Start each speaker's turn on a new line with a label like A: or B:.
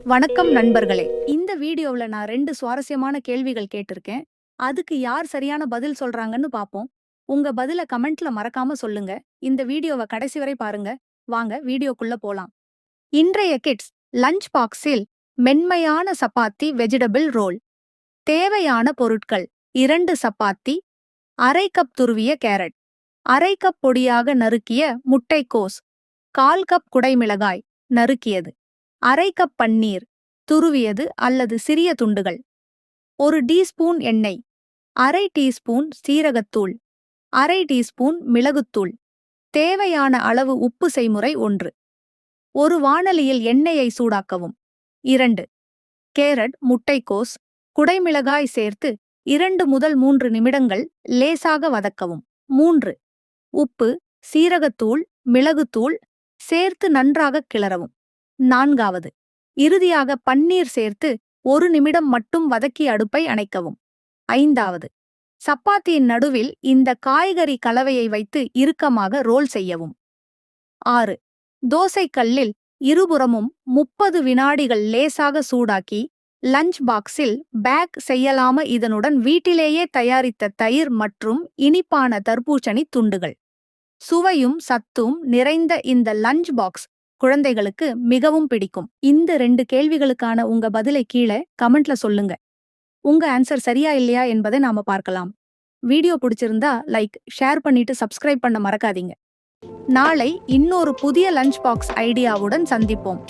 A: வணக்கம் நண்பர்களே. இந்த வீடியோவுல நான் 2 சுவாரஸ்யமான கேள்விகள் கேட்டிருக்கேன். அதுக்கு யார் சரியான பதில் சொல்றாங்கன்னு பாப்போம். உங்க பதில கமெண்ட்ல மறக்காம சொல்லுங்க. இந்த வீடியோவ கடைசி வரை பாருங்க. வாங்க வீடியோக்குள்ள போலாம். இன்றைய கிட்ஸ் லஞ்ச் பாக்ஸில் மென்மையான சப்பாத்தி வெஜிடபிள் ரோல். தேவையான பொருட்கள்: 2 சப்பாத்தி, அரை கப் துருவிய கேரட், அரை கப் பொடியாக நறுக்கிய முட்டைக்கோஸ், 1/4 கப் குடைமிளகாய் நறுக்கியது, அரை கப் பன்னீர் துருவியது அல்லது சிறிய துண்டுகள், 1 டீஸ்பூன் எண்ணெய், அரை டீஸ்பூன் சீரகத்தூள், அரை டீஸ்பூன் மிளகுத்தூள். தேவையான அளவு உப்பு. செய்முறை 1. ஒரு வாணலியில் எண்ணெயை சூடாக்கவும். 2. கேரட், முட்டைக்கோஸ், குடைமிளகாய் சேர்த்து 2 முதல் 3 நிமிடங்கள் லேசாக வதக்கவும். 3. உப்பு, சீரகத்தூள், மிளகுத்தூள் சேர்த்து நன்றாக கிளறவும். 4. இறுதியாக பன்னீர் சேர்த்து 1 நிமிடம் மட்டும் வதக்கி அடுப்பை அணைக்கவும். 5. சப்பாத்தியின் நடுவில் இந்த காய்கறி கலவையை வைத்து இறுக்கமாக ரோல் செய்யவும். 6. தோசைக்கல்லில் இருபுறமும் 30 வினாடிகள் லேசாக சூடாக்கி லஞ்ச் பாக்ஸில் பேக் செய்யலாம. இதனுடன் வீட்டிலேயே தயாரித்த தயிர் மற்றும் இனிப்பான தர்பூசணி துண்டுகள். சுவையும் சத்தும் நிறைந்த இந்த லஞ்ச் பாக்ஸ் குழந்தைகளுக்கு மிகவும் பிடிக்கும். இந்த 2 கேள்விகளுக்கான உங்க பதிலை கீழே கமெண்ட்ல சொல்லுங்க. உங்க ஆன்சர் சரியா இல்லையா என்பதை நாம பார்க்கலாம். வீடியோ பிடிச்சிருந்தா லைக், ஷேர் பண்ணிட்டு சப்ஸ்கிரைப் பண்ண மறக்காதீங்க. நாளை இன்னொரு புதிய லஞ்ச் பாக்ஸ் ஐடியாவுடன் சந்திப்போம்.